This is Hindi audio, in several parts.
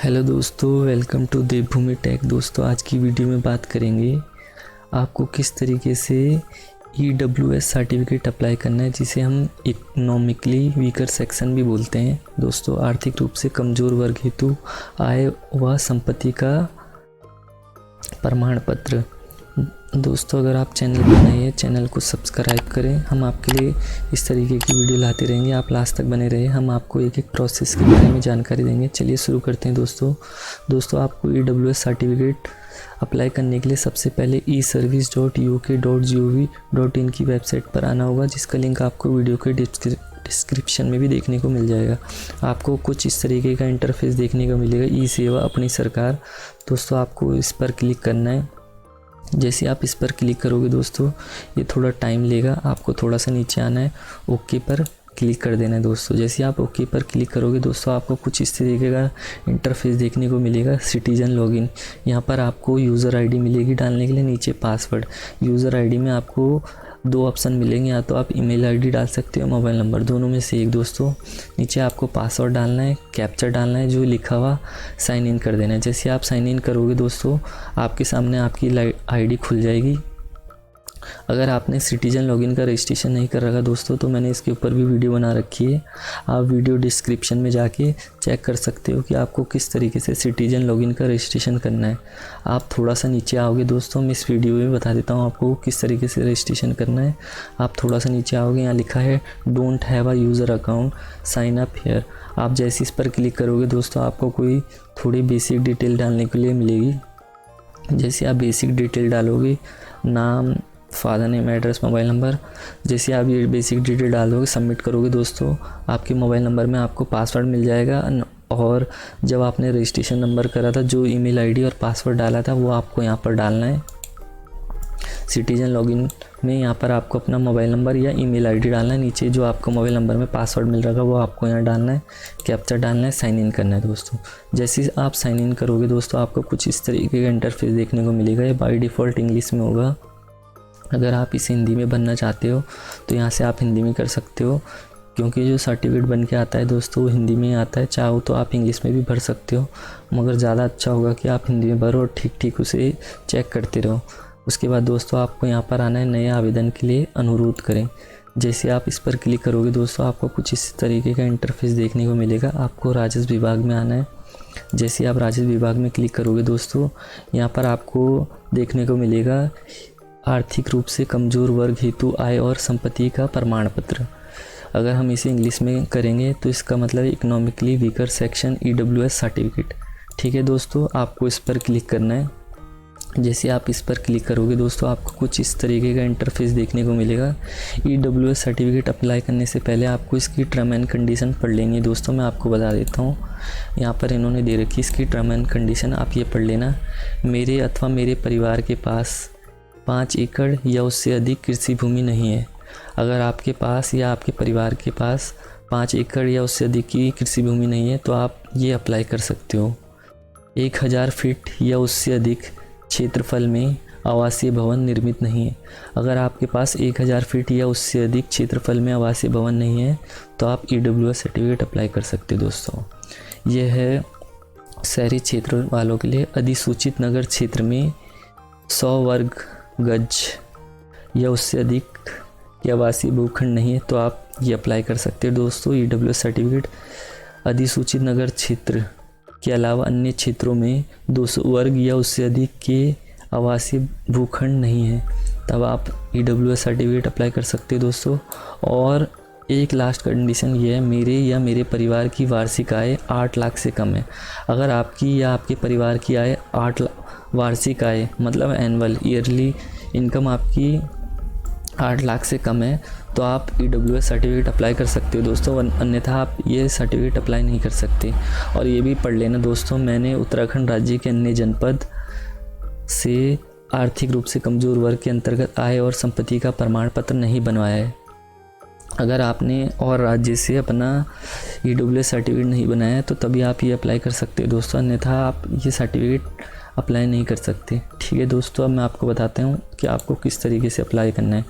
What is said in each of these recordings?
हेलो दोस्तों, वेलकम टू देवभूमि टेक। दोस्तों, आज की वीडियो में बात करेंगे आपको किस तरीके से EWS सर्टिफिकेट अप्लाई करना है, जिसे हम इकोनॉमिकली वीकर सेक्शन भी बोलते हैं। दोस्तों, आर्थिक रूप से कमज़ोर वर्ग हेतु आय व संपत्ति का प्रमाण पत्र। दोस्तों, अगर आप चैनल पर नए हैं, चैनल को सब्सक्राइब करें। हम आपके लिए इस तरीके की वीडियो लाते रहेंगे, आप लास्ट तक बने रहे। हम आपको एक एक प्रोसेस के बारे में जानकारी देंगे। चलिए शुरू करते हैं दोस्तों, आपको EWS सर्टिफिकेट अप्लाई करने के लिए सबसे पहले eservice.uk.gov.in की वेबसाइट पर आना होगा, जिसका लिंक आपको वीडियो के डिस्क्रिप्शन में भी देखने को मिल जाएगा। आपको कुछ इस तरीके का इंटरफेस देखने को मिलेगा, ई सेवा अपनी सरकार। दोस्तों, आपको इस पर क्लिक करना है। जैसे आप इस पर क्लिक करोगे दोस्तों, ये थोड़ा टाइम लेगा। आपको थोड़ा सा नीचे आना है, ओके पर क्लिक कर देना है दोस्तों। जैसे आप ओके पर क्लिक करोगे दोस्तों, आपको कुछ इस तरीके का इंटरफेस देखने को मिलेगा, सिटीजन लॉगिन। यहाँ पर आपको यूज़र आईडी मिलेगी डालने के लिए, नीचे पासवर्ड। यूज़र आईडी में आपको दो ऑप्शन मिलेंगे, या तो आप ईमेल आईडी डाल सकते हो, मोबाइल नंबर, दोनों में से एक दोस्तों। नीचे आपको पासवर्ड डालना है, कैप्चर डालना है, जो लिखा हुआ साइन इन कर देना है। जैसे आप साइन इन करोगे दोस्तों, आपके सामने आपकी आईडी खुल जाएगी। अगर आपने सिटीजन लॉगिन का रजिस्ट्रेशन नहीं कर रखा दोस्तों, तो मैंने इसके ऊपर भी वीडियो बना रखी है। आप वीडियो डिस्क्रिप्शन में जाके चेक कर सकते हो कि आपको किस तरीके से सिटीजन लॉगिन का रजिस्ट्रेशन करना है। आप थोड़ा सा नीचे आओगे दोस्तों, मैं इस वीडियो में बता देता हूँ आपको किस तरीके से रजिस्ट्रेशन करना है। आप थोड़ा सा नीचे आओगे, यहाँ लिखा है don't have a user account, sign up here. आप जैसे इस पर क्लिक करोगे दोस्तों, आपको कोई थोड़ी बेसिक डिटेल डालने के लिए मिलेगी। जैसे आप बेसिक डिटेल डालोगे, नाम, father name, address, mobile number, जैसे आप ये बेसिक डिटेल डालोगे, सबमिट करोगे दोस्तों, आपके मोबाइल नंबर में आपको पासवर्ड मिल जाएगा। और जब आपने रजिस्ट्रेशन नंबर करा था, जो ईमेल आईडी और पासवर्ड डाला था, वो आपको यहाँ पर डालना है। सिटीजन लॉगिन में यहाँ पर आपको अपना मोबाइल नंबर या ईमेल आईडी डालना है। नीचे जो आपको मोबाइल नंबर में पासवर्ड मिल रहा है, वो आपको यहाँ डालना है, कैप्चर डालना है, साइन इन करना है दोस्तों। जैसे आप साइन इन करोगे दोस्तों, आपको कुछ इस तरीके का इंटरफेस देखने को मिलेगा। ये बाय डिफ़ॉल्ट इंग्लिश में होगा। अगर आप इसे हिंदी में भरना चाहते हो तो यहाँ से आप हिंदी में कर सकते हो, क्योंकि जो सर्टिफिकेट बन के आता है दोस्तों, वो हिंदी में आता है। चाहो तो आप इंग्लिश में भी भर सकते हो, मगर ज़्यादा अच्छा होगा कि आप हिंदी में भरो और ठीक उसे चेक करते रहो। उसके बाद दोस्तों, आपको यहाँ पर आना है, नए आवेदन के लिए अनुरोध करें। जैसे आप इस पर क्लिक करोगे दोस्तों, आपको कुछ इस तरीके का इंटरफेस देखने को मिलेगा। आपको राजस्व विभाग में आना है। जैसे आप राजस्व विभाग में क्लिक करोगे दोस्तों, यहाँ पर आपको देखने को मिलेगा आर्थिक रूप से कमज़ोर वर्ग हेतु आय और संपत्ति का प्रमाण पत्र। अगर हम इसे इंग्लिश में करेंगे तो इसका मतलब economically weaker section EWS certificate. ठीक है दोस्तों, आपको इस पर क्लिक करना है। जैसे आप इस पर क्लिक करोगे दोस्तों, आपको कुछ इस तरीके का इंटरफेस देखने को मिलेगा। EWS सर्टिफिकेट अप्लाई करने से पहले आपको इसकी टर्म एंड कंडीशन पढ़ लेनी है दोस्तों। मैं आपको बता देता हूँ, यहाँ पर इन्होंने दे रखी इसकी टर्म एंड कंडीशन, आप ये पढ़ लेना। मेरे अथवा मेरे परिवार के पास 5 एकड़ या उससे अधिक कृषि भूमि नहीं है। अगर आपके पास या आपके परिवार के पास 5 एकड़ या उससे अधिक की कृषि भूमि नहीं है, तो आप ये अप्लाई कर सकते हो। 1000 फीट या उससे अधिक क्षेत्रफल में आवासीय भवन निर्मित नहीं है। अगर आपके पास 1000 फीट या उससे अधिक क्षेत्रफल में आवासीय भवन नहीं है, तो आप EWS सर्टिफिकेट अप्लाई कर सकते हो दोस्तों। यह है शहरी क्षेत्र वालों के लिए। अधिसूचित नगर क्षेत्र में 100 वर्ग गज या उससे अधिक के आवासीय भूखंड नहीं है, तो आप ये अप्लाई कर सकते हो दोस्तों। EWS सर्टिफिकेट अधिसूचित नगर क्षेत्र के अलावा अन्य क्षेत्रों में 200 वर्ग या उससे अधिक के आवासीय भूखंड नहीं है, तब आप EWS सर्टिफिकेट अप्लाई कर सकते हो दोस्तों। और एक लास्ट कंडीशन ये है, मेरे या मेरे परिवार की वार्षिक आय 8 लाख से कम है। अगर आपकी या आपके परिवार की आय 8 लाख वार्षिक आय मतलब एनुअल ईयरली इनकम आपकी 8 लाख से कम है, तो आप EWS सर्टिफिकेट अप्लाई कर सकते हो दोस्तों। अन्यथा आप ये सर्टिफिकेट अप्लाई नहीं कर सकते। और ये भी पढ़ लेना दोस्तों, मैंने उत्तराखंड राज्य के अन्य जनपद से आर्थिक रूप से कमज़ोर वर्ग के अंतर्गत आय और संपत्ति का प्रमाण पत्र नहीं बनवाया है। अगर आपने और राज्य से अपना EWS सर्टिफिकेट नहीं बनाया है, तो तभी आप ये अप्लाई कर सकते हो दोस्तों, अन्यथा आप ये सर्टिफिकेट अप्लाई नहीं कर सकते। ठीक है दोस्तों, अब मैं आपको बताता हूँ कि आपको किस तरीके से अप्लाई करना है।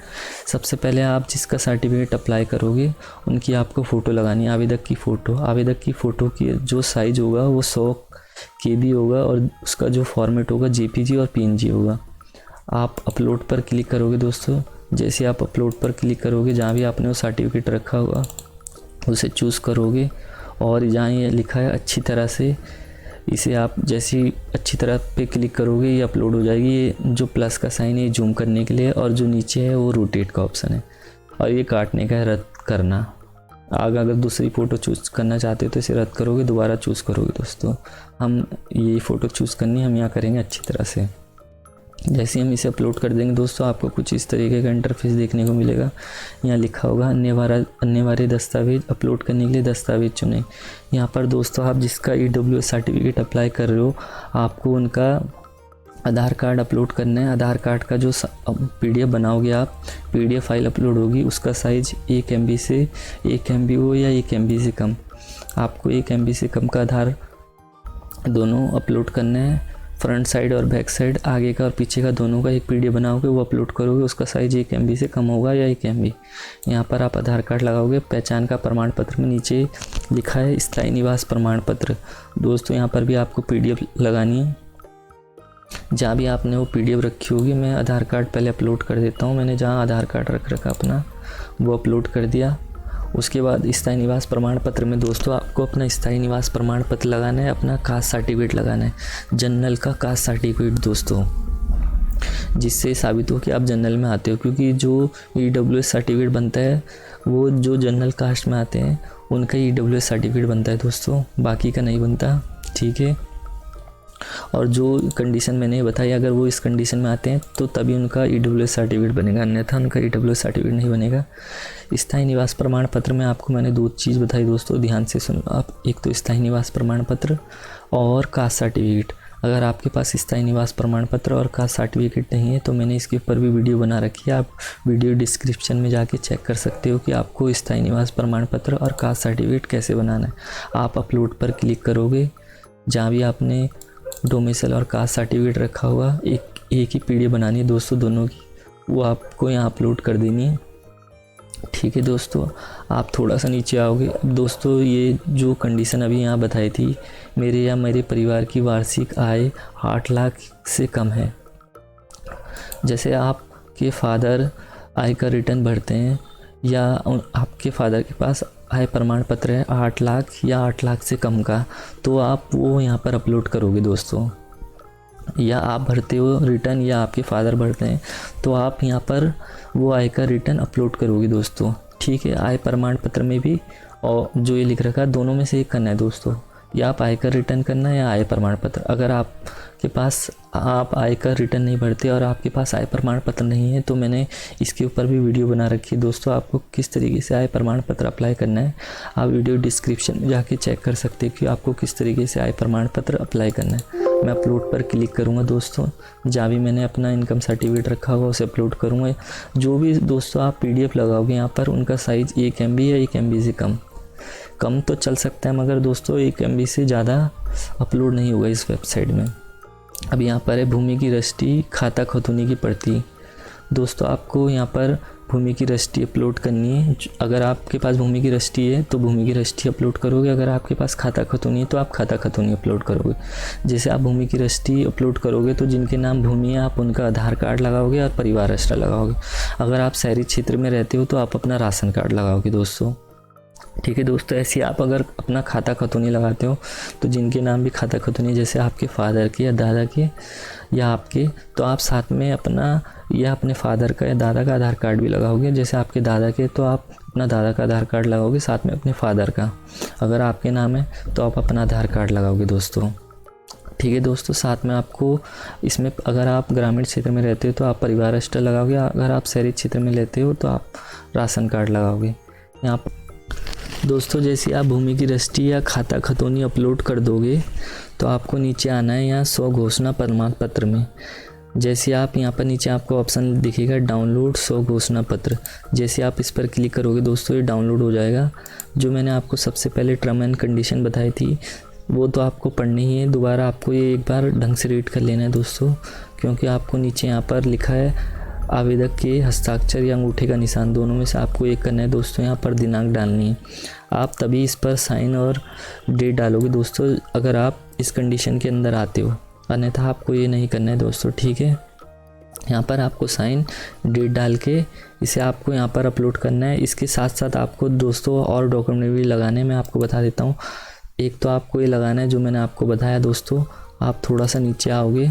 सबसे पहले आप जिसका सर्टिफिकेट अप्लाई करोगे, उनकी आपको फ़ोटो लगानी है, आवेदक की फ़ोटो। आवेदक की फ़ोटो की जो साइज़ होगा वो 100 KB होगा और उसका जो फॉर्मेट होगा JPG और PNG होगा। आप अपलोड पर क्लिक करोगे दोस्तों। जैसे आप अपलोड पर क्लिक करोगे, जहाँ भी आपने वो सर्टिफिकेट रखा होगा उसे चूज़ करोगे और जहाँ ये लिखा है अच्छी तरह से, इसे आप जैसे ही अच्छी तरह पे क्लिक करोगे ये अपलोड हो जाएगी। ये जो प्लस का साइन है ये जूम करने के लिए, और जो नीचे है वो रोटेट का ऑप्शन है, और ये काटने का है रद्द करना। आगे अगर दूसरी फ़ोटो चूज़ करना चाहते हो तो इसे रद्द करोगे, दोबारा चूज़ करोगे दोस्तों। हम ये फ़ोटो चूज़ करनी है, हम यहाँ करेंगे अच्छी तरह से। जैसे हम इसे अपलोड कर देंगे दोस्तों, आपको कुछ इस तरीके का इंटरफेस देखने को मिलेगा। यहाँ लिखा होगा अनिवार्य दस्तावेज अपलोड करने के लिए दस्तावेज चुनें। यहाँ पर दोस्तों आप जिसका EWS सर्टिफिकेट अप्लाई कर रहे हो, आपको उनका आधार कार्ड अपलोड करना है। आधार कार्ड का जो PDF बनाओगे आप, PDF फाइल अपलोड होगी, उसका साइज़ 1 MB से 1 MB हो या 1 MB से कम। आपको 1 MB से कम का आधार दोनों अपलोड करना है। फ्रंट साइड और बैक साइड, आगे का और पीछे का दोनों का एक PDF बनाओगे, वो अपलोड करोगे, उसका साइज़ 1 MB से कम होगा या 1 MB। यहाँ पर आप आधार कार्ड लगाओगे। पहचान का प्रमाण पत्र में नीचे लिखा है स्थायी निवास प्रमाण पत्र। दोस्तों यहाँ पर भी आपको PDF लगानी है। जहाँ भी आपने वो PDF रखी होगी, मैं आधार कार्ड पहले अपलोड कर देता हूँ। मैंने जहाँ आधार कार्ड रख रखा अपना वो अपलोड कर दिया। उसके बाद स्थायी निवास प्रमाण पत्र में दोस्तों आपको अपना स्थायी निवास प्रमाण पत्र लगाना है, अपना कास्ट सर्टिफिकेट लगाना है, जनरल का कास्ट सर्टिफिकेट दोस्तों, जिससे साबित हो कि आप जनरल में आते हो। क्योंकि जो EWS सर्टिफिकेट बनता है वो जो जनरल कास्ट में आते हैं उनका EWS सर्टिफिकेट बनता है दोस्तों, बाकी का नहीं बनता, ठीक है। और जो कंडीशन मैंने बताई, अगर वो इस कंडीशन में आते हैं तो तभी उनका EWS सर्टिफिकेट बनेगा, अन्यथा उनका EWS सर्टिफिकेट नहीं बनेगा। स्थायी निवास प्रमाण पत्र में आपको मैंने 2 चीज़ बताई दोस्तों, ध्यान से सुनो आप। एक तो स्थायी निवास प्रमाण पत्र और कास्ट सर्टिफिकेट। अगर आपके पास स्थायी निवास प्रमाण पत्र और कास्ट सर्टिफिकेट नहीं है तो मैंने इसके ऊपर भी वीडियो बना रखी है, आप वीडियो डिस्क्रिप्शन में जाके चेक कर सकते हो कि आपको स्थायी निवास प्रमाण पत्र और कास्ट सर्टिफिकेट कैसे बनाना है। आप अपलोड पर क्लिक करोगे, जहाँ भी आपने डोमिसाइल और कास्ट सर्टिफिकेट रखा हुआ, एक ही PDF बनानी है दोस्तों दोनों की, वो आपको यहाँ अपलोड कर देनी है, ठीक है दोस्तों। आप थोड़ा सा नीचे आओगे। अब दोस्तों ये जो कंडीशन अभी यहाँ बताई थी, मेरे या मेरे परिवार की वार्षिक आय 8 लाख से कम है। जैसे आपके फादर आयकर रिटर्न भरते हैं या आपके फादर के पास आय प्रमाण पत्र है 8 लाख या 8 लाख से कम का, तो आप वो यहाँ पर अपलोड करोगे दोस्तों। या आप भरते हो रिटर्न या आपके फादर भरते हैं तो आप यहाँ पर वो आय का रिटर्न अपलोड करोगे दोस्तों, ठीक है। आय प्रमाण पत्र में भी और जो ये लिख रखा है दोनों में से एक करना है दोस्तों, या आप आयकर रिटर्न करना है या आय प्रमाण पत्र। अगर आपके पास आप आयकर रिटर्न नहीं भरते और आपके पास आय प्रमाण पत्र नहीं है तो मैंने इसके ऊपर भी वीडियो बना रखी है दोस्तों, आपको किस तरीके से आय प्रमाण पत्र अप्लाई करना है। आप वीडियो डिस्क्रिप्शन में जाके चेक कर सकते हैं कि आपको किस तरीके से आय प्रमाण पत्र अप्लाई करना है। मैं अपलोड पर क्लिक करूँगा दोस्तों, जहाँ भी मैंने अपना इनकम सर्टिफिकेट रखा होगा उसे अपलोड करूँगा। जो भी दोस्तों आप PDF लगाओगे यहाँ पर, उनका साइज़ 1 MB या 1 MB से कम तो चल सकता है, मगर दोस्तों 1 MB से ज़्यादा अपलोड नहीं होगा इस वेबसाइट में। अब यहाँ पर है भूमि की रजिस्ट्री खाता खतौनी की पर्ची। दोस्तों आपको यहाँ पर भूमि की रजिस्ट्री अपलोड करनी है। अगर आपके पास भूमि की रजिस्ट्री है तो भूमि की रजिस्ट्री अपलोड करोगे, अगर आपके पास खाता खतौनी है तो आप खाता खतौनी अपलोड करोगे। जैसे आप भूमि की रजिस्ट्री अपलोड करोगे तो जिनके नाम भूमि है आप उनका आधार कार्ड लगाओगे और परिवार रजिस्टर लगाओगे। अगर आप शहरी क्षेत्र में रहते हो तो आप अपना राशन कार्ड लगाओगे दोस्तों, ठीक है दोस्तों। ऐसे आप अगर अपना खाता खतौनी लगाते हो तो जिनके नाम भी खाता खतौनी, जैसे आपके फादर के या दादा के या आपके, तो आप साथ में अपना या अपने फादर का या दादा का आधार कार्ड भी लगाओगे। जैसे आपके दादा के तो आप अपना दादा का आधार कार्ड लगाओगे, साथ में अपने फादर का। अगर आपके नाम है तो आप अपना आधार कार्ड लगाओगे दोस्तों, ठीक है दोस्तों। साथ में आपको इसमें अगर आप ग्रामीण क्षेत्र में रहते हो तो आप परिवार रजिस्टर लगाओगे, अगर आप शहरी क्षेत्र में रहते हो तो आप राशन कार्ड लगाओगे। यहाँ पर दोस्तों जैसे आप भूमि की रजिस्ट्री या खाता खतौनी अपलोड कर दोगे तो आपको नीचे आना है यहाँ स्वघोषणा प्रमाण पत्र में। जैसे आप यहाँ पर नीचे आपको ऑप्शन दिखेगा डाउनलोड स्वघोषणा पत्र, जैसे आप इस पर क्लिक करोगे दोस्तों ये डाउनलोड हो जाएगा। जो मैंने आपको सबसे पहले टर्म एंड कंडीशन बताई थी वो तो आपको पढ़नी ही है, दोबारा आपको ये एक बार ढंग से रीड कर लेना है दोस्तों, क्योंकि आपको नीचे यहाँ पर लिखा है आवेदक के हस्ताक्षर या अंगूठे का निशान, दोनों में से आपको एक करना है दोस्तों। यहाँ पर दिनांक डालनी है, आप तभी इस पर साइन और डेट डालोगे दोस्तों अगर आप इस कंडीशन के अंदर आते हो, अन्यथा आपको ये नहीं करना है दोस्तों, ठीक है। यहाँ पर आपको साइन डेट डाल के इसे आपको यहाँ पर अपलोड करना है। इसके साथ साथ आपको दोस्तों और डॉक्यूमेंट भी लगाने मैं आपको बता देता हूँ। एक तो आपको ये लगाना है जो मैंने आपको बताया दोस्तों। आप थोड़ा सा नीचे आओगे,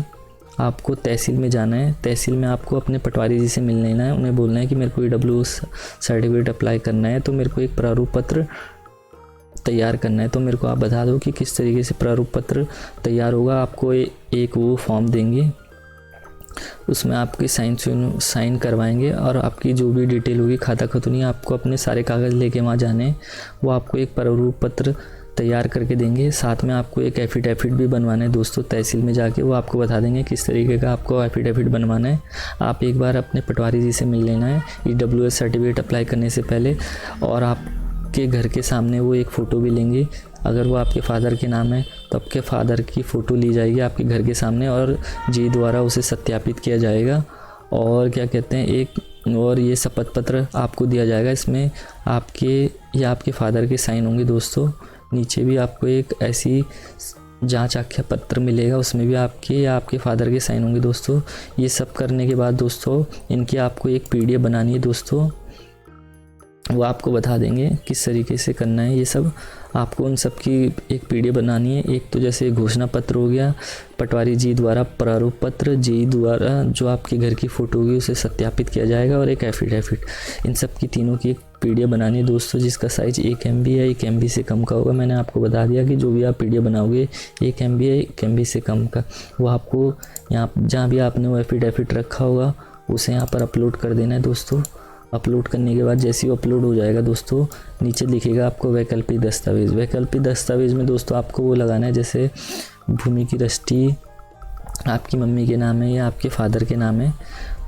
आपको तहसील में जाना है। तहसील में आपको अपने पटवारी जी से मिल लेना है, उन्हें बोलना है कि मेरे को EWO सर्टिफिकेट अप्लाई करना है, तो मेरे को एक प्रारूप पत्र तैयार करना है। तो मेरे को आप बता दो कि किस तरीके से प्रारूप पत्र तैयार होगा। आपको एक वो फॉर्म देंगे, उसमें आपके साइन करवाएंगे और आपकी जो भी डिटेल होगी, खाता खतौनी, आपको अपने सारे कागज़ लेके वहाँ जाने। वो आपको एक प्रारूप पत्र तैयार करके देंगे। साथ में आपको एक एफिडेविट भी बनवाना है दोस्तों तहसील में जाके। वो आपको बता देंगे किस तरीके का आपको एफिडेविट बनवाना है। आप एक बार अपने पटवारी जी से मिल लेना है EWS सर्टिफिकेट अप्लाई करने से पहले, और आपके घर के सामने वो एक फ़ोटो भी लेंगे। अगर वो आपके फादर के नाम है तो आपके फादर की फ़ोटो ली जाएगी आपके घर के सामने और जी द्वारा उसे सत्यापित किया जाएगा। और क्या कहते हैं, एक और ये शपथ पत्र आपको दिया जाएगा। इसमें आपके या आपके फादर के साइन होंगे दोस्तों। नीचे भी आपको एक ऐसी जांच आख्या पत्र मिलेगा, उसमें भी आपके या आपके फादर के साइन होंगे दोस्तों। ये सब करने के बाद दोस्तों इनकी आपको एक PDF बनानी है दोस्तों। वो आपको बता देंगे किस तरीके से करना है। ये सब आपको उन सब की एक PDF बनानी है। एक तो जैसे घोषणा पत्र हो गया, पटवारी जी द्वारा प्रारूप पत्र, जी द्वारा जो आपके घर की फ़ोटो होगी उसे सत्यापित किया जाएगा, और एक एफिडेविट। इन सब की तीनों की एक PDF बनानी है दोस्तों, जिसका साइज़ 1 MB है, 1 MB से कम का होगा। मैंने आपको बता दिया कि जो भी आप PDF बनाओगे 1 MB है, 1 MB से कम का, वो आपको यहाँ जहाँ भी आपने वो एफिडेविट रखा होगा उसे यहाँ पर अपलोड कर देना है दोस्तों। अपलोड करने के बाद जैसे ही अपलोड हो जाएगा दोस्तों, नीचे लिखेगा आपको वैकल्पिक दस्तावेज़। वैकल्पिक दस्तावेज़ में दोस्तों आपको वो लगाना है, जैसे भूमि की रजिस्ट्री आपकी मम्मी के नाम है या आपके फादर के नाम है,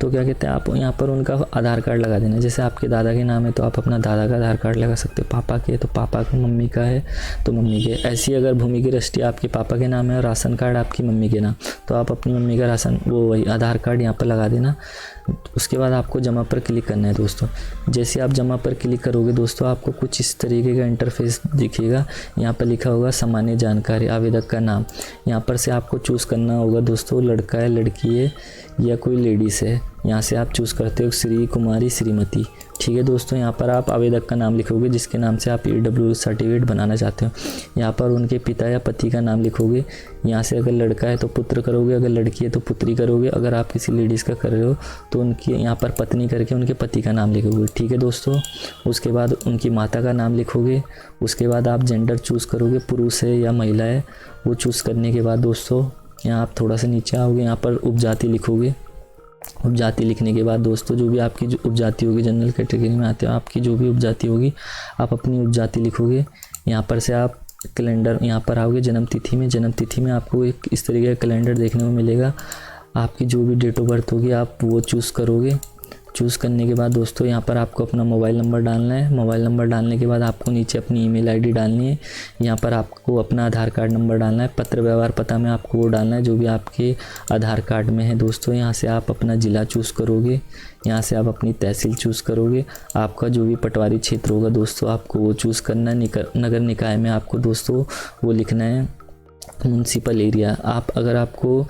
तो क्या कहते हैं, आप यहाँ पर उनका आधार कार्ड लगा देना। जैसे आपके दादा के नाम है तो आप अपना दादा का आधार कार्ड लगा सकते हो, पापा के तो पापा का, मम्मी का है तो मम्मी के। ऐसी अगर भूमि की रजिस्ट्री आपके पापा के नाम है और राशन कार्ड आपकी मम्मी के नाम, तो आप अपनी मम्मी का राशन वही आधार कार्ड यहाँ पर लगा देना। उसके बाद आपको जमा पर क्लिक करना है दोस्तों। जैसे आप जमा पर क्लिक करोगे दोस्तों, आपको कुछ इस तरीके का इंटरफेस दिखेगा। यहाँ पर लिखा होगा सामान्य जानकारी, आवेदक का नाम। यहाँ पर से आपको चूज़ करना होगा दोस्तों, लड़का है, लड़की है या कोई लेडीज़ है। यहाँ से आप चूज़ करते हो श्री, कुमारी, श्रीमती, ठीक है दोस्तों। यहाँ पर आप आवेदक का नाम लिखोगे जिसके नाम से आप EWS सर्टिफिकेट बनाना चाहते हो। यहाँ पर उनके पिता या पति का नाम लिखोगे। यहाँ से अगर लड़का है तो पुत्र करोगे, अगर लड़की है तो पुत्री करोगे। अगर आप किसी लेडीज़ का कर रहे हो तो उनकी यहाँ पर पत्नी करके उनके पति का नाम लिखोगे, ठीक है दोस्तों। उसके बाद उनकी माता का नाम लिखोगे। उसके बाद आप जेंडर चूज़ करोगे, पुरुष है या महिला है। वो चूज़ करने के बाद दोस्तों यहाँ आप थोड़ा सा नीचे आओगे, यहाँ पर उपजाति लिखोगे। उपजाति लिखने के बाद दोस्तों जो भी आपकी जो उपजाति होगी, जनरल कैटेगरी में आते हो, आपकी जो भी उपजाति होगी आप अपनी उपजाति लिखोगे। यहाँ पर से आप कैलेंडर यहाँ पर आओगे, जन्म तिथि में आपको एक इस तरीके का कैलेंडर देखने को मिलेगा। आपकी जो भी डेट ऑफ बर्थ होगी आप वो चूज़ करोगे। चूज़ करने के बाद दोस्तों यहाँ पर आपको अपना मोबाइल नंबर डालना है। मोबाइल नंबर डालने के बाद आपको नीचे अपनी ईमेल आईडी डालनी है। यहाँ पर आपको अपना आधार कार्ड नंबर डालना है। पत्र व्यवहार पता में आपको वो डालना है जो भी आपके आधार कार्ड में है दोस्तों। यहाँ से आप अपना ज़िला चूज़ करोगे, यहाँ से आप अपनी तहसील चूज़ करोगे। आपका जो भी पटवारी क्षेत्र होगा दोस्तों आपको वो चूज़ करना है। नगर निकाय में आपको दोस्तों वो लिखना है म्यूनसिपल एरिया। अगर आपको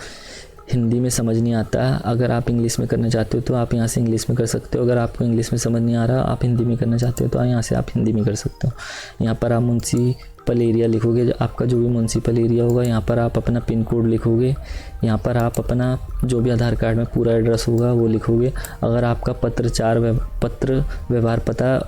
हिंदी में समझ नहीं आता, अगर आप इंग्लिश में करना चाहते हो तो आप यहाँ से इंग्लिश में कर सकते हो। अगर आपको इंग्लिश में समझ नहीं आ रहा, आप हिंदी में करना चाहते हो तो यहाँ से आप हिंदी में कर सकते हो। यहाँ पर आप म्यूनसिपल एरिया लिखोगे, आपका जो भी म्यूनसिपल एरिया होगा। यहाँ पर आप अपना पिन कोड लिखोगे। यहाँ पर आप अपना जो भी आधार कार्ड में पूरा एड्रेस होगा वो लिखोगे। अगर आपका पत्र व्यवहार पता,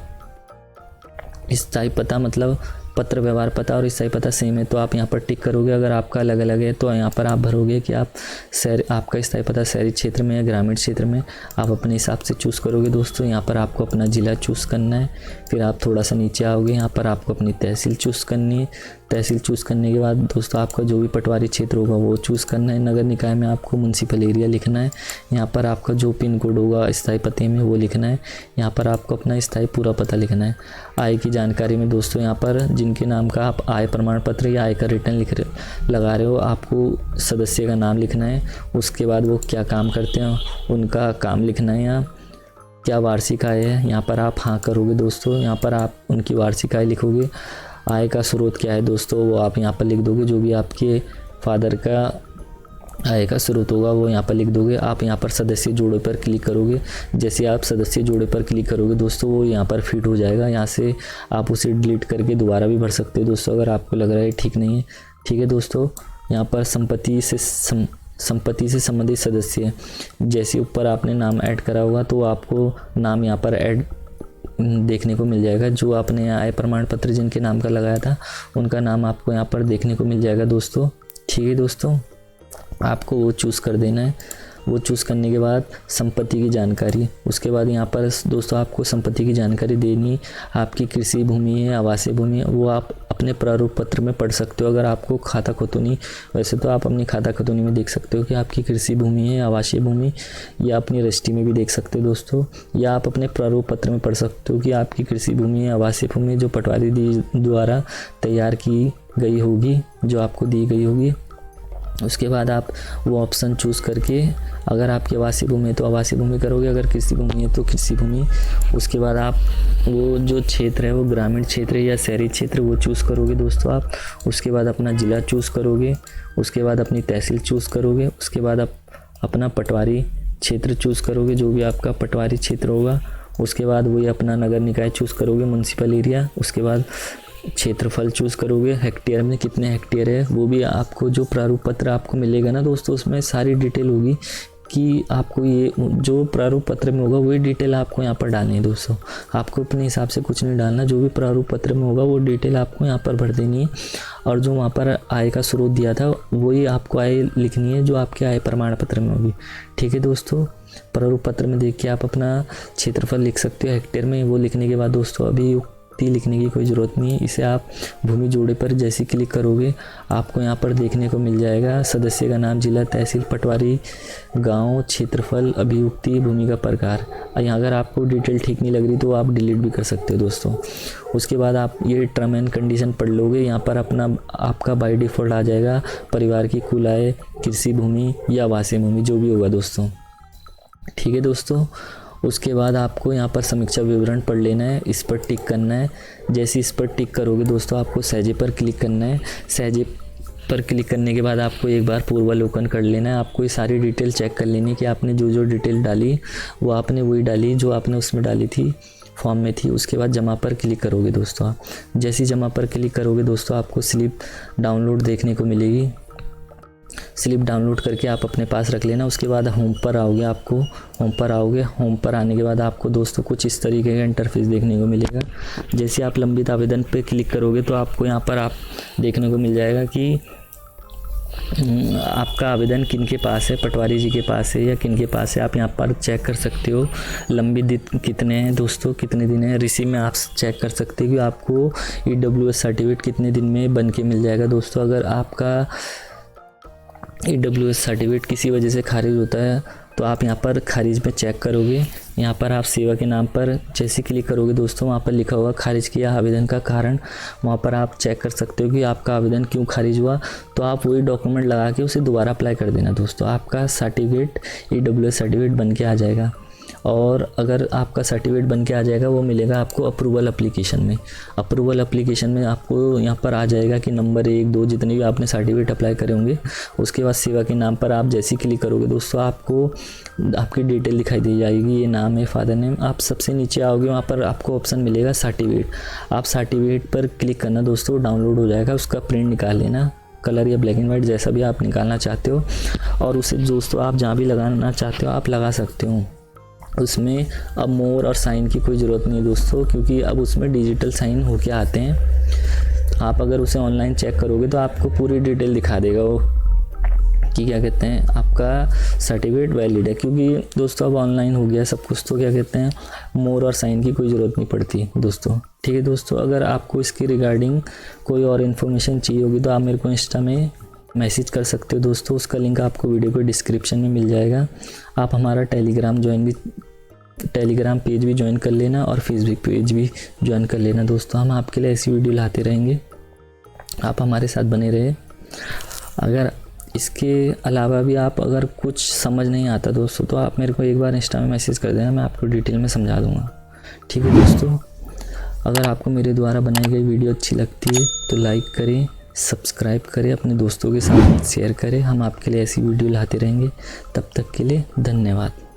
स्थायी पता मतलब पत्र व्यवहार पता और स्थायी पता सेम है तो आप यहाँ पर टिक करोगे। अगर आपका अलग अलग है तो यहाँ पर आप भरोगे कि आपका स्थायी पता शहरी क्षेत्र में या ग्रामीण क्षेत्र में, आप अपने हिसाब से चूज़ करोगे दोस्तों। यहाँ पर आपको अपना ज़िला चूज़ करना है। फिर आप थोड़ा सा नीचे आओगे, यहाँ पर आपको अपनी तहसील चूज़ करनी है। तहसील चूज़ करने के बाद दोस्तों आपका जो भी पटवारी क्षेत्र होगा वो चूज़ करना है। नगर निकाय में आपको म्यूनसिपल एरिया लिखना है। यहाँ पर आपका जो पिन कोड होगा स्थायी पते में वो लिखना है। यहाँ पर आपको अपना स्थायी पूरा पता लिखना है। आय की जानकारी में दोस्तों यहाँ पर जिनके नाम का आप आय प्रमाण पत्र या आय का रिटर्न लगा रहे हो, आपको सदस्य का नाम लिखना है। उसके बाद वो क्या काम करते हैं उनका काम लिखना है। यहाँ क्या वार्षिक आय है, यहाँ पर आप हाँ करोगे दोस्तों। यहाँ पर आप उनकी वार्षिक आय लिखोगे। आय का स्रोत क्या है दोस्तों वो आप यहाँ पर लिख दोगे। जो भी आपके फादर का आय का स्रोत होगा वो यहाँ पर लिख दोगे। आप यहाँ पर सदस्य जोड़े पर क्लिक करोगे। जैसे आप सदस्य जोड़े पर क्लिक करोगे दोस्तों वो यहाँ पर फिट हो जाएगा। यहाँ से आप उसे डिलीट करके दोबारा भी भर सकते हो दोस्तों, अगर आपको लग रहा है ठीक नहीं है। ठीक है दोस्तों, यहाँ पर संपत्ति से संबंधित सदस्य, जैसे ऊपर आपने नाम ऐड करा होगा तो आपको नाम यहाँ पर ऐड देखने को मिल जाएगा। जो आपने आय प्रमाण पत्र जिनके नाम का लगाया था उनका नाम आपको यहाँ पर देखने को मिल जाएगा दोस्तों। ठीक है दोस्तों, आपको वो चूज़ कर देना है। वो चूज़ करने के बाद संपत्ति की जानकारी, उसके बाद यहाँ पर दोस्तों आपको संपत्ति की जानकारी देनी। आपकी कृषि भूमि है, आवासीय भूमि है, वो आप अपने प्रारूप पत्र में पढ़ सकते हो। अगर आपको खाता खतौनी, वैसे तो आप अपनी खाता खतौनी में देख सकते हो कि आपकी कृषि भूमि है, आवासीय भूमि, या अपनी रजिस्ट्री में भी देख सकते हो दोस्तों, या आप अपने प्रारूप पत्र में पढ़ सकते हो कि आपकी कृषि भूमि है, आवासीय भूमि जो पटवारी द्वारा तैयार की गई होगी, जो आपको दी गई होगी। उसके बाद आप वो ऑप्शन चूज़ करके, अगर आपकी आवासीय भूमि है तो आवासीय भूमि करोगे, अगर कृषि भूमि है तो कृषि भूमि। उसके बाद आप वो जो क्षेत्र है वो ग्रामीण क्षेत्र या शहरी क्षेत्र वो चूज़ करोगे दोस्तों आप। उसके बाद अपना ज़िला चूज़ करोगे, उसके बाद अपनी तहसील चूज़ करोगे, उसके बाद आप अपना पटवारी क्षेत्र चूज़ करोगे, जो भी आपका पटवारी क्षेत्र होगा। उसके बाद वही अपना नगर निकाय चूज़ करोगे, म्यूनसिपल एरिया। उसके बाद क्षेत्रफल चूज़ करोगे, हेक्टेयर में कितने हेक्टेयर है वो भी आपको, जो प्रारूप पत्र आपको मिलेगा ना दोस्तों उसमें सारी डिटेल होगी कि आपको ये जो प्रारूप पत्र में होगा वही डिटेल आपको यहाँ पर डालनी है दोस्तों। आपको अपने हिसाब से कुछ नहीं डालना, जो भी प्रारूप पत्र में होगा वो डिटेल आपको यहाँ पर भर देनी है। और जो वहाँ पर आय का स्रोत दिया था वही आपको आय लिखनी है जो आपके आय प्रमाण पत्र में होगी। ठीक है दोस्तों, प्रारूप पत्र में देख के आप अपना क्षेत्रफल लिख सकते हो हेक्टेयर में। वो लिखने के बाद दोस्तों अभी लिखने की कोई ज़रूरत नहीं है। इसे आप भूमि जोड़े पर जैसे क्लिक करोगे आपको यहाँ पर देखने को मिल जाएगा सदस्य का नाम, जिला, तहसील, पटवारी, गांव, क्षेत्रफल, अभियुक्ति, भूमि का प्रकार। यहाँ अगर आपको डिटेल ठीक नहीं लग रही तो आप डिलीट भी कर सकते हो दोस्तों। उसके बाद आप ये टर्म एंड कंडीशन पढ़ लोगे। यहाँ पर अपना आपका बाय डिफ़ॉल्ट आ जाएगा परिवार की कुल आय, कृषि भूमि या आवासीय भूमि जो भी होगा दोस्तों। ठीक है दोस्तों, उसके बाद आपको यहाँ पर समीक्षा विवरण पढ़ लेना है, इस पर टिक करना है। जैसे इस पर टिक करोगे दोस्तों आपको सहजे पर क्लिक करना है। सहजे पर क्लिक करने के बाद आपको एक बार पूर्वावलोकन कर लेना है। आपको ये सारी डिटेल चेक कर लेनी है कि आपने जो जो डिटेल डाली वो आपने वही डाली जो आपने उसमें डाली थी, फॉर्म में थी। उसके बाद जमा पर क्लिक करोगे दोस्तों आप। जैसे जमा पर क्लिक करोगे दोस्तों आपको स्लिप डाउनलोड देखने को मिलेगी। स्लिप डाउनलोड करके आप अपने पास रख लेना। उसके बाद होम पर आओगे, आपको होम पर आओगे। होम पर आने के बाद आपको दोस्तों कुछ इस तरीके का इंटरफेस देखने को मिलेगा। जैसे आप लंबित आवेदन पे क्लिक करोगे तो आपको यहाँ पर आप देखने को मिल जाएगा कि आपका आवेदन किन के पास है, पटवारी जी के पास है या किन के पास है। आप यहाँ पर चेक कर सकते हो लंबित दिन कितने हैं दोस्तों, कितने दिन है। रिसीव में आप चेक कर सकते हो कि आपको EWS सर्टिफिकेट कितने दिन में बन के मिल जाएगा दोस्तों। अगर आपका EWS सर्टिफिकेट किसी वजह से खारिज होता है तो आप यहाँ पर खारिज में चेक करोगे। यहाँ पर आप सेवा के नाम पर जैसे क्लिक करोगे दोस्तों वहाँ पर लिखा होगा खारिज किया आवेदन का कारण। वहाँ पर आप चेक कर सकते हो कि आपका आवेदन क्यों खारिज हुआ। तो आप वही डॉक्यूमेंट लगा के उसे दोबारा अप्लाई कर देना दोस्तों। आपका सर्टिफिकेट EWS सर्टिफिकेट बन के आ जाएगा। और अगर आपका सर्टिफिकेट बन के आ जाएगा वो मिलेगा आपको अप्रूवल एप्लीकेशन में। अप्रूवल एप्लीकेशन में आपको यहाँ पर आ जाएगा कि नंबर 1, 2 जितने भी आपने सर्टिफिकेट अप्लाई करे होंगे। उसके बाद सेवा के नाम पर आप जैसे ही क्लिक करोगे दोस्तों आपको आपकी डिटेल दिखाई दी जाएगी। ये नाम है, फादर नेम। आप सबसे नीचे आओगे वहाँ पर आपको ऑप्शन मिलेगा सर्टिफिकेट। आप सर्टिफिकेट पर क्लिक करना दोस्तों, डाउनलोड हो जाएगा। उसका प्रिंट निकाल लेना, कलर या ब्लैक एंड वाइट जैसा भी आप निकालना चाहते हो। और उसे दोस्तों आप जहाँ भी लगाना चाहते हो आप लगा सकते हो। उसमें अब मोर और साइन की कोई ज़रूरत नहीं है दोस्तों, क्योंकि अब उसमें डिजिटल साइन होके आते हैं। आप अगर उसे ऑनलाइन चेक करोगे तो आपको पूरी डिटेल दिखा देगा वो कि क्या कहते हैं आपका सर्टिफिकेट वैलिड है। क्योंकि दोस्तों अब ऑनलाइन हो गया सब कुछ, तो क्या कहते हैं मोर और साइन की कोई ज़रूरत नहीं पड़ती दोस्तों। ठीक है दोस्तों, अगर आपको इसके रिगार्डिंग कोई और इन्फॉर्मेशन चाहिए होगी तो आप मेरे को इंस्टा में मैसेज कर सकते हो दोस्तों। उसका लिंक आपको वीडियो के डिस्क्रिप्शन में मिल जाएगा। आप हमारा टेलीग्राम पेज भी ज्वाइन कर लेना और फेसबुक पेज भी ज्वाइन कर लेना दोस्तों। हम आपके लिए ऐसी वीडियो लाते रहेंगे, आप हमारे साथ बने रहे। अगर इसके अलावा भी आप अगर कुछ समझ नहीं आता दोस्तों तो आप मेरे को एक बार इंस्टा में मैसेज कर देना, मैं आपको डिटेल में समझा दूँगा। ठीक है दोस्तों, अगर आपको मेरे द्वारा बनाई गई वीडियो अच्छी लगती है तो लाइक करें, सब्सक्राइब करें, अपने दोस्तों के साथ शेयर करें। हम आपके लिए ऐसी वीडियो लाते रहेंगे। तब तक के लिए धन्यवाद।